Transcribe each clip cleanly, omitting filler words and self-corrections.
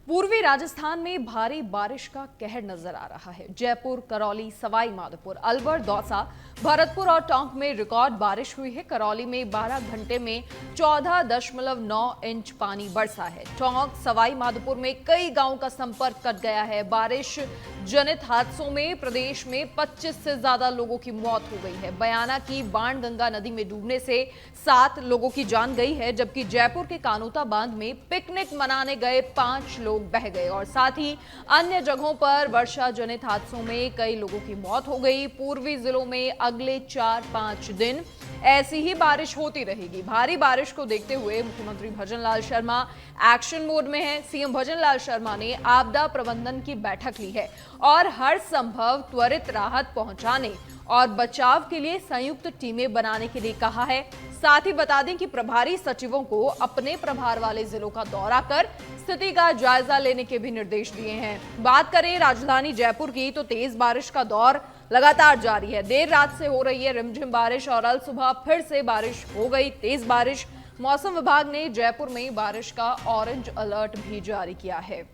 पूर्वी राजस्थान में भारी बारिश का कहर नजर आ रहा है। जयपुर, करौली, सवाई माधोपुर, अलवर, दौसा, भरतपुर और टोंक में रिकॉर्ड बारिश हुई है। करौली में 12 घंटे में 14.9 इंच पानी बरसा है। टोंक, सवाई माधोपुर में कई गांवों का संपर्क कट गया है। बारिश जनित हादसों में प्रदेश में 25 से ज्यादा लोगों की मौत हो गई है। बयाना की बाणगंगा नदी में डूबने से 7 लोगों की जान गई है, जबकि जयपुर के कानोता बांध में पिकनिक मनाने गए 5 लोग बह गए और साथ ही अन्य जगहों पर वर्षा जनित हादसों में कई लोगों की मौत हो गई। पूर्वी जिलों में अगले 4-5 दिन ऐसी ही बारिश होती रहेगी। भारी बारिश को देखते हुए मुख्यमंत्री भजनलाल शर्मा एक्शन मोड में हैं। सीएम भजनलाल शर्मा ने आपदा प्रबंधन की बैठक ली है और हर संभव त्वरित राहत पहुंचाने और बचाव के लिए संयुक्त टीमें बनाने के लिए कहा है। साथ ही बता दें कि प्रभारी सचिवों को अपने प्रभार वाले जिलों का दौरा कर स्थिति का जायजा लेने के भी निर्देश दिए हैं। बात करें राजधानी जयपुर की, तो तेज बारिश का दौर लगातार जारी है। देर रात से हो रही है रिमझिम बारिश और अल सुबह फिर से बारिश हो गई। तेज बारिश, मौसम विभाग ने जयपुर में बारिश का ऑरेंज अलर्ट भी जारी किया है।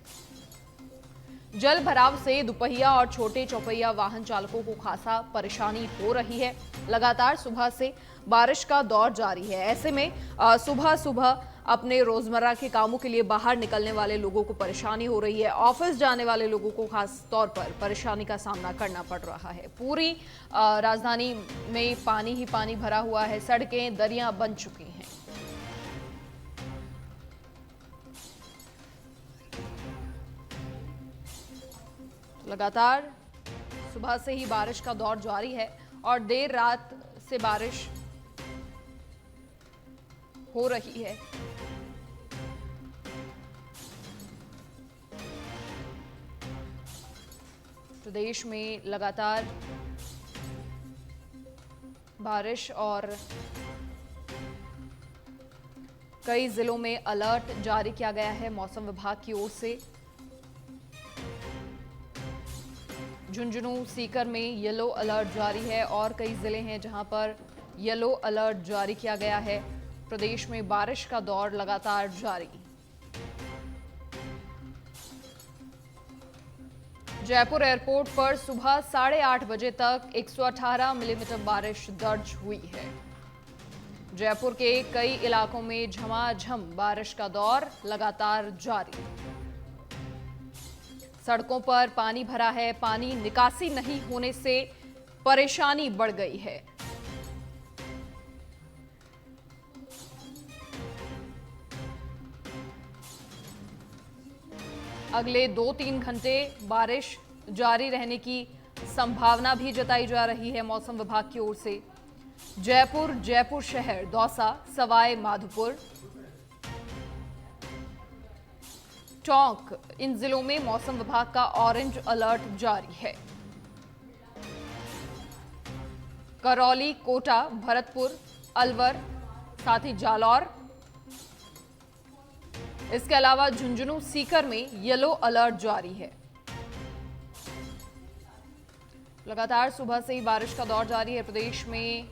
जल भराव से दुपहिया और छोटे चौपहिया वाहन चालकों को खासा परेशानी हो रही है। लगातार सुबह से बारिश का दौर जारी है। ऐसे में सुबह सुबह अपने रोजमर्रा के कामों के लिए बाहर निकलने वाले लोगों को परेशानी हो रही है। ऑफिस जाने वाले लोगों को खास तौर पर परेशानी का सामना करना पड़ रहा है। पूरी राजधानी में पानी ही पानी भरा हुआ है। सड़कें, दरियां बन चुकी हैं। लगातार सुबह से ही बारिश का दौर जारी है और देर रात से बारिश हो रही है। प्रदेश में लगातार बारिश और कई जिलों में अलर्ट जारी किया गया है मौसम विभाग की ओर से। झुंझुनू, सीकर में येलो अलर्ट जारी है और कई जिले हैं जहां पर येलो अलर्ट जारी किया गया है। प्रदेश में बारिश का दौर लगातार जारी। जयपुर एयरपोर्ट पर सुबह 8:30 बजे तक 118 मिलीमीटर बारिश दर्ज हुई है। जयपुर के कई इलाकों में झमाझम बारिश का दौर लगातार जारी। सड़कों पर पानी भरा है। पानी निकासी नहीं होने से परेशानी बढ़ गई है। अगले 2-3 घंटे बारिश जारी रहने की संभावना भी जताई जा रही है मौसम विभाग की ओर से। जयपुर, जयपुर शहर, दौसा, सवाई माधोपुर, टोंक, इन जिलों में मौसम विभाग का ऑरेंज अलर्ट जारी है। करौली, कोटा, भरतपुर, अलवर, साथ ही जालौर, इसके अलावा झुंझुनू, सीकर में येलो अलर्ट जारी है। लगातार सुबह से ही बारिश का दौर जारी है। प्रदेश में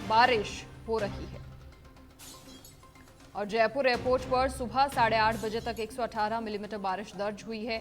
बारिश हो रही है और जयपुर एयरपोर्ट पर सुबह 8:30 बजे तक 118 मिलीमीटर बारिश दर्ज हुई है।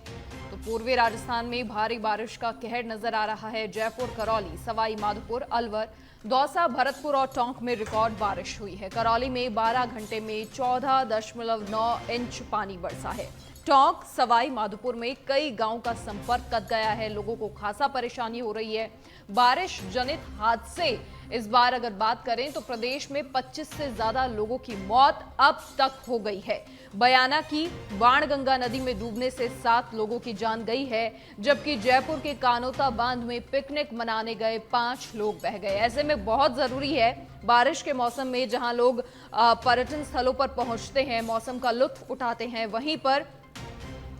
तो पूर्वी राजस्थान में भारी बारिश का कहर नजर आ रहा है। जयपुर, करौली, सवाई माधोपुर, अलवर, दौसा, भरतपुर और टोंक में रिकॉर्ड बारिश हुई है। करौली में 12 घंटे में 14.9 इंच पानी बरसा है। टोंक, सवाई माधोपुर में कई गांवों का संपर्क कट गया है। लोगों को खासा परेशानी हो रही है। बारिश जनित हादसे इस बार अगर बात करें तो प्रदेश में 25 से ज्यादा लोगों की मौत अब तक हो गई है। बयाना की बाणगंगा नदी में डूबने से 7 लोगों की जान गई है, जबकि जयपुर के कानोता बांध में पिकनिक मनाने गए 5 लोग बह गए। ऐसे में बहुत जरूरी है बारिश के मौसम में जहां लोग पर्यटन स्थलों पर पहुंचते हैं, मौसम का लुत्फ उठाते हैं, वहीं पर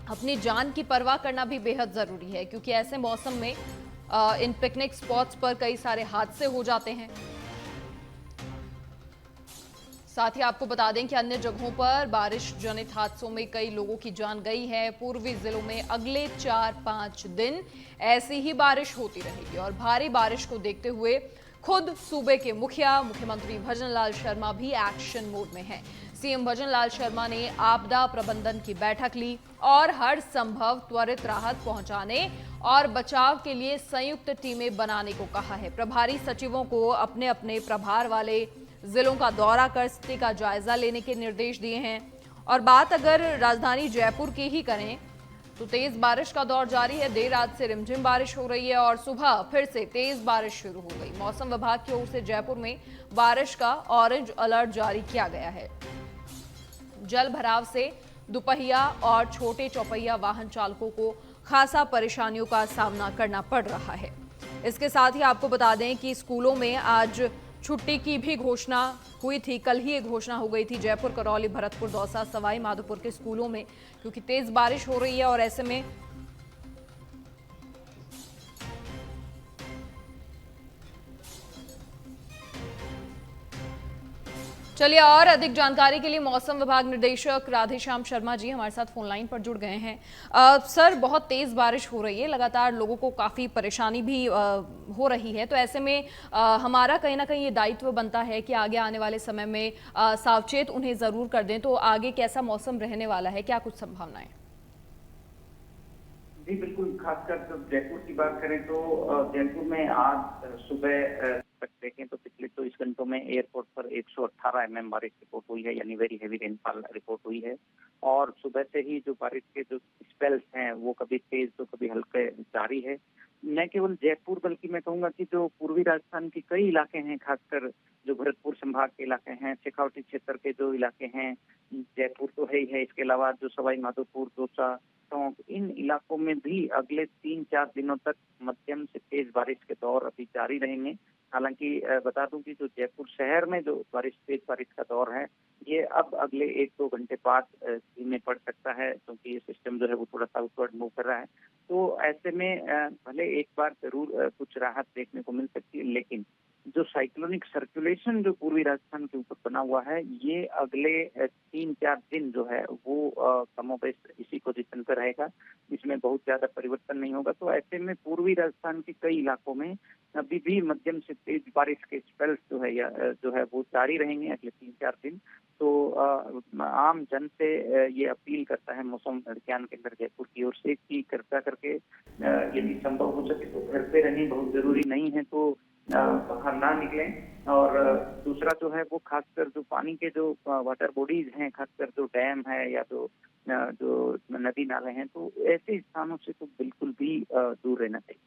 अपनी जान की परवाह करना भी बेहद जरूरी है, क्योंकि ऐसे मौसम में इन पिकनिक स्पॉट्स पर कई सारे हादसे हो जाते हैं। साथ ही आपको बता दें कि अन्य जगहों पर बारिश जनित हादसों में कई लोगों की जान गई है। पूर्वी जिलों में अगले 4-5 दिन ऐसी ही बारिश होती रहेगी और भारी बारिश को देखते हुए खुद सूबे के मुखिया मुख्यमंत्री भजनलाल शर्मा भी एक्शन मोड में हैं। सीएम भजन लाल शर्मा ने आपदा प्रबंधन की बैठक ली और हर संभव त्वरित राहत पहुंचाने और बचाव के लिए संयुक्त टीमें बनाने को कहा है। प्रभारी सचिवों को अपने अपने प्रभार वाले जिलों का दौरा कर स्थिति का जायजा लेने के निर्देश दिए हैं। और बात अगर राजधानी जयपुर की ही करें तो तेज बारिश का दौर जारी है। देर रात से रिमझिम बारिश हो रही है और सुबह फिर से तेज बारिश शुरू हो गई। मौसम विभाग की ओर से जयपुर में बारिश का ऑरेंज अलर्ट जारी किया गया है। जल भराव से दुपहिया और छोटे चौपहिया वाहन चालकों को खासा परेशानियों का सामना करना पड़ रहा है। इसके साथ ही आपको बता दें कि स्कूलों में आज छुट्टी की भी घोषणा हुई थी। कल ही ये घोषणा हो गई थी जयपुर, करौली, भरतपुर, दौसा, सवाई माधोपुर के स्कूलों में, क्योंकि तेज बारिश हो रही है और ऐसे में चलिए और अधिक जानकारी के लिए मौसम विभाग निदेशक राधेश्याम शर्मा जी हमारे साथ फोन लाइन पर जुड़ गए हैं। सर, बहुत तेज बारिश हो रही है, लगातार लोगों को काफी परेशानी भी हो रही है, तो ऐसे में हमारा कहीं ना कहीं ये दायित्व बनता है कि आगे आने वाले समय में सावचेत उन्हें जरूर कर दें। तो आगे कैसा मौसम रहने वाला है, क्या कुछ संभावनाएं? जी बिल्कुल, खासकर जब जयपुर की बात करें तो जयपुर में आज सुबह तक देखें तो पिछले 24 घंटों में एयरपोर्ट पर 118 mm बारिश रिपोर्ट हुई है, यानी वेरी हेवी रेनफॉल रिपोर्ट हुई है। और सुबह से ही जो बारिश के जो स्पेल्स हैं वो कभी तेज तो कभी हल्के जारी है। न केवल जयपुर बल्कि मैं कहूँगा कि जो पूर्वी राजस्थान के कई इलाके हैं, खासकर जो भरतपुर संभाग के इलाके हैं, शेखावटी क्षेत्र के जो इलाके हैं, जयपुर तो है ही है, इसके अलावा जो सवाई माधोपुर, दौसा, टोंक, इन इलाकों में भी अगले 3-4 दिनों तक मध्यम से तेज बारिश के दौर अभी जारी रहेंगे। हालांकि बता दूं कि जो जयपुर शहर में जो तेज बारिश का दौर है, ये अब अगले 1-2 घंटे बाद धीमे पड़ सकता है, क्योंकि ये सिस्टम जो है वो थोड़ा साउथवर्ड मूव कर रहा है। तो ऐसे में भले एक बार जरूर कुछ राहत देखने को मिल सकती है, लेकिन जो साइक्लोनिक सर्कुलेशन जो पूर्वी राजस्थान के ऊपर बना हुआ है, ये अगले 3-4 दिन जो है वो कमोबेश इसी पोजीशन पर रहेगा। इसमें बहुत ज्यादा परिवर्तन नहीं होगा। तो ऐसे में पूर्वी राजस्थान के कई इलाकों में अभी भी मध्यम से तेज बारिश के स्पेल्स जो है या जो है वो जारी रहेंगे अगले 3-4 दिन। तो आम जन से ये अपील करता है मौसम विज्ञान केंद्र जयपुर की ओर से कि कृपया करके यदि संभव हो सके तो घर पे रहें, बहुत जरूरी नहीं है तो बाहर ना निकलें। और दूसरा जो है वो खासकर जो पानी के जो वाटर बॉडीज हैं, खासकर जो डैम है या जो नदी नाले हैं, तो ऐसे स्थानों से तो बिल्कुल भी दूर रहना चाहिए।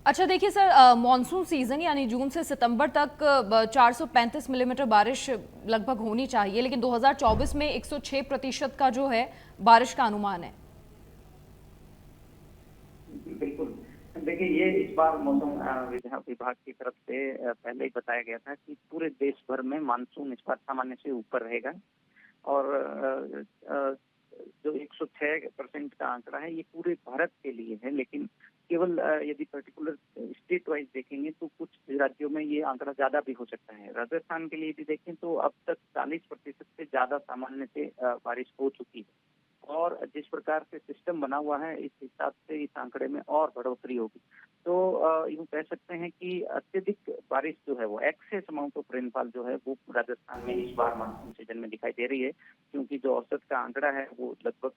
अच्छा, देखिए सर, मॉनसून सीजन यानी जून से सितंबर तक 435 मिलीमीटर बारिश लगभग होनी चाहिए, लेकिन 2024 में 106% का जो है बारिश का अनुमान है। बिल्कुल, देखिए ये इस बार मौसम विभाग की तरफ से पहले ही बताया गया था कि पूरे देश भर में मानसून इस बार सामान्य से ऊपर रहेगा। और जो 106% का आंकड़ा है ये पूरे भारत के लिए है, लेकिन केवल यदि पर्टिकुलर स्टेट वाइज देखेंगे तो कुछ राज्यों में ये आंकड़ा ज्यादा भी हो सकता है। राजस्थान के लिए यदि देखें तो अब तक 40% से ज्यादा सामान्य से बारिश हो चुकी है। और जिस प्रकार से सिस्टम बना हुआ है, इस हिसाब से इस आंकड़े में और बढ़ोतरी होगी। तो यूँ कह सकते हैं कि अत्यधिक बारिश जो है वो एक्सेस अमाउंट ऑफ रेनफॉल जो है वो राजस्थान में इस बार मानसून सीजन में दिखाई दे रही है, क्योंकि जो औसत का आंकड़ा है वो लगभग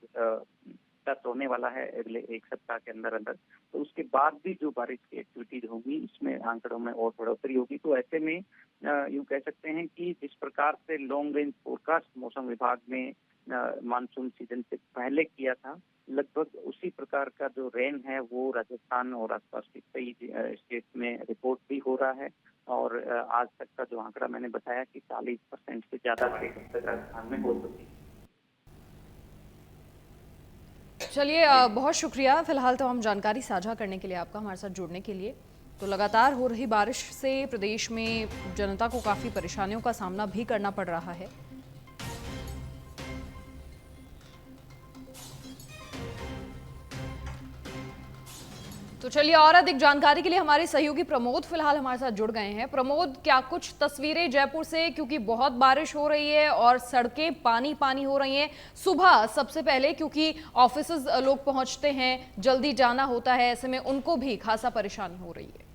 टच होने वाला है अगले 1 सप्ताह के अंदर अंदर। तो उसके बाद भी जो बारिश की एक्टिविटीज होगी इसमें आंकड़ों में और बढ़ोतरी होगी। तो ऐसे में यूँ कह सकते हैं कि जिस प्रकार से लॉन्ग रेंज फोरकास्ट मौसम विभाग ने मानसून सीजन से पहले किया था, लगभग उसी प्रकार का जो रेन है वो राजस्थान और आसपास के कई स्टेट में रिपोर्ट भी हो रहा है। और आज तक का जो आंकड़ा मैंने बताया कि 40% से ज्यादा बारिश राजस्थान में हो चुकी है। चलिए, बहुत शुक्रिया फिलहाल तमाम जानकारी साझा करने के लिए, आपका हमारे साथ जुड़ने के लिए। तो लगातार हो रही बारिश से प्रदेश में जनता को काफ़ी परेशानियों का सामना भी करना पड़ रहा है। तो चलिए, और अधिक जानकारी के लिए हमारे सहयोगी प्रमोद फिलहाल हमारे साथ जुड़ गए हैं। प्रमोद, क्या कुछ तस्वीरें जयपुर से, क्योंकि बहुत बारिश हो रही है और सड़कें पानी पानी हो रही हैं सुबह सबसे पहले, क्योंकि ऑफिसेज लोग पहुंचते हैं, जल्दी जाना होता है, ऐसे में उनको भी खासा परेशानी हो रही है।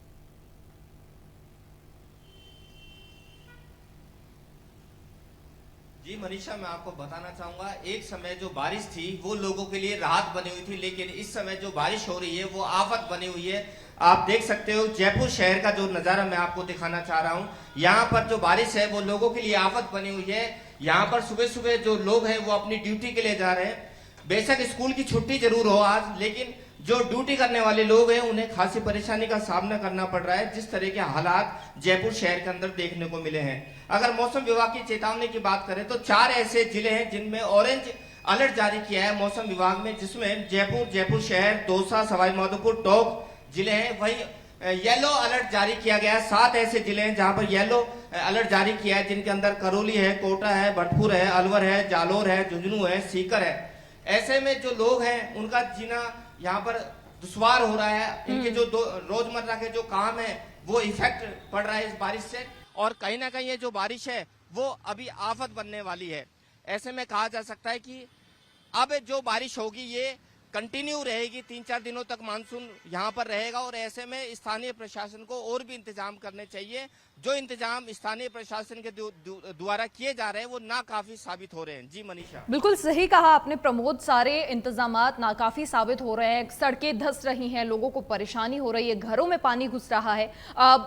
मनीषा, मैं आपको बताना चाहूंगा, एक समय जो बारिश थी वो लोगों के लिए राहत बनी हुई थी, लेकिन इस समय जो बारिश हो रही है वो आफत बनी हुई है। आप देख सकते हो जयपुर शहर का जो नजारा मैं आपको दिखाना चाह रहा हूँ। यहाँ पर जो बारिश है वो लोगों के लिए आफत बनी हुई है। यहाँ पर सुबह सुबह जो लोग हैं वो अपनी ड्यूटी के लिए जा रहे हैं। बेशक स्कूल की छुट्टी जरूर हो आज, लेकिन जो ड्यूटी करने वाले लोग हैं उन्हें खासी परेशानी का सामना करना पड़ रहा है, जिस तरह के हालात जयपुर शहर के अंदर देखने को मिले हैं। अगर मौसम विभाग की चेतावनी की बात करें तो 4 ऐसे जिले हैं जिनमें ऑरेंज अलर्ट जारी किया है मौसम विभाग में, जिसमें जयपुर शहर, दौसा, सवाई माधोपुर, टोंक जिले हैं। वही येलो अलर्ट जारी किया गया है। 7 ऐसे जिले हैं जहां पर येलो अलर्ट जारी किया है, जिनके अंदर करौली है, कोटा है, भरतपुर है, अलवर है, जालोर है, झुंझुनू है, सीकर है। ऐसे में जो लोग हैं उनका जीना यहाँ पर दुश्वार हो रहा है। इनके जो रोजमर्रा के जो काम है वो इफेक्ट पड़ रहा है इस बारिश से, और कहीं ना कहीं ये जो बारिश है वो अभी आफत बनने वाली है। ऐसे में कहा जा सकता है कि अब जो बारिश होगी ये कंटिन्यू रहेगी, 3-4 दिनों तक मानसून यहाँ पर रहेगा, और ऐसे में स्थानीय प्रशासन को और भी इंतजाम करने चाहिए। जो इंतजाम स्थानीय प्रशासन के द्वारा किए जा रहे हैं वो नाकाफी साबित हो रहे हैं। जी मनीषा, बिल्कुल सही कहा आपने प्रमोद, सारे इंतजामात नाकाफी साबित हो रहे हैं। सड़कें धंस रही हैं, लोगों को परेशानी हो रही है, घरों में पानी घुस रहा है।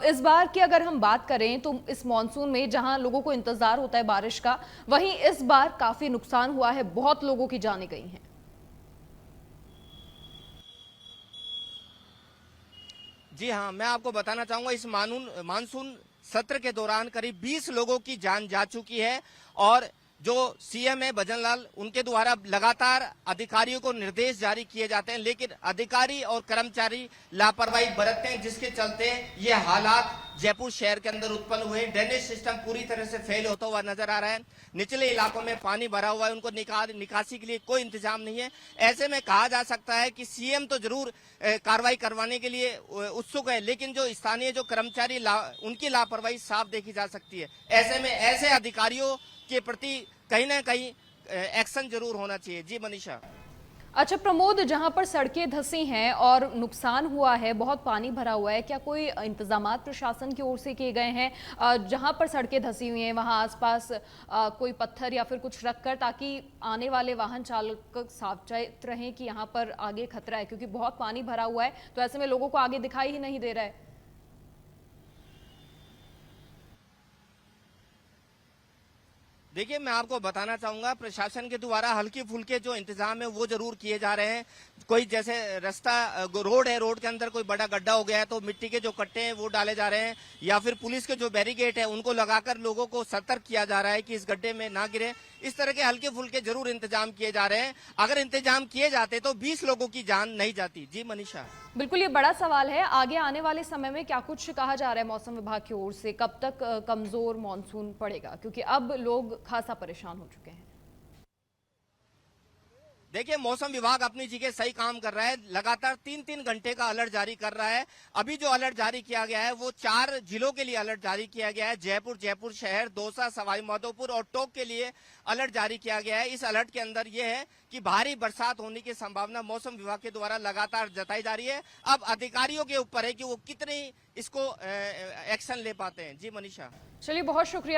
इस बार की अगर हम बात करें तो इस मानसून में जहां लोगों को इंतजार होता है बारिश का, वहीं इस बार काफी नुकसान हुआ है, बहुत लोगों की जानें गई हैं। जी हाँ, मैं आपको बताना चाहूंगा इस मानसून सत्र के दौरान करीब 20 लोगों की जान जा चुकी है, और जो सीएम है भजन लाल, उनके द्वारा लगातार अधिकारियों को निर्देश जारी किए जाते हैं, लेकिन अधिकारी और कर्मचारी लापरवाही बरतते हैं, जिसके चलते ये हालात जयपुर शहर के अंदर उत्पन्न हुए। ड्रेनेज सिस्टम पूरी तरह से फेल होता हुआ नजर आ रहा है। निचले इलाकों में पानी भरा हुआ है, उनको निकासी के लिए कोई इंतजाम नहीं है। ऐसे में कहा जा सकता है कि सीएम तो जरूर कार्रवाई करवाने के लिए उत्सुक है, लेकिन जो स्थानीय जो कर्मचारी उनकी लापरवाही साफ देखी जा सकती है। ऐसे में ऐसे अधिकारियों के प्रति कहीं ना कहीं एक्शन जरूर होना चाहिए। जी मनीषा। अच्छा प्रमोद, जहां पर सड़कें धंसी हैं और नुकसान हुआ है, बहुत पानी भरा हुआ है, क्या कोई इंतजामात प्रशासन की ओर से किए गए हैं जहां पर सड़कें धंसी हुई हैं वहां आसपास कोई पत्थर या फिर कुछ रखकर, ताकि आने वाले वाहन चालक सावचेत रहें कि यहां पर आगे खतरा है, क्योंकि बहुत पानी भरा हुआ है तो ऐसे में लोगों को आगे दिखाई ही नहीं दे रहा है। देखिए, मैं आपको बताना चाहूंगा प्रशासन के द्वारा हल्की फुल्के जो इंतजाम है वो जरूर किए जा रहे हैं। कोई जैसे रास्ता रोड है, रोड के अंदर कोई बड़ा गड्ढा हो गया है तो मिट्टी के जो कट्टे हैं वो डाले जा रहे हैं, या फिर पुलिस के जो बैरिकेड है उनको लगाकर लोगों को सतर्क किया जा रहा है कि इस गड्ढे में ना गिरे। इस तरह के हल्के फुल्के जरूर इंतजाम किए जा रहे हैं। अगर इंतजाम किए जाते तो 20 लोगों की जान नहीं जाती। जी मनीषा। बिल्कुल, ये बड़ा सवाल है। आगे आने वाले समय में क्या कुछ कहा जा रहा है मौसम विभाग की ओर से, कब तक कमजोर मानसून पड़ेगा, क्योंकि अब लोग खासा परेशान हो चुके हैं। देखिए, मौसम विभाग अपनी जगह सही काम कर रहा है, लगातार 3-3 घंटे का अलर्ट जारी कर रहा है। अभी जो अलर्ट जारी किया गया है वो 4 जिलों के लिए अलर्ट जारी किया गया है। जयपुर शहर, दौसा, सवाई माधोपुर और टोंक के लिए अलर्ट जारी किया गया है। इस अलर्ट के अंदर यह है कि भारी बरसात होने की संभावना मौसम विभाग के द्वारा लगातार जताई जा रही है। अब अधिकारियों के ऊपर है कि वो कितनी इसको एक्शन ले पाते हैं। जी मनीषा। चलिए, बहुत शुक्रिया।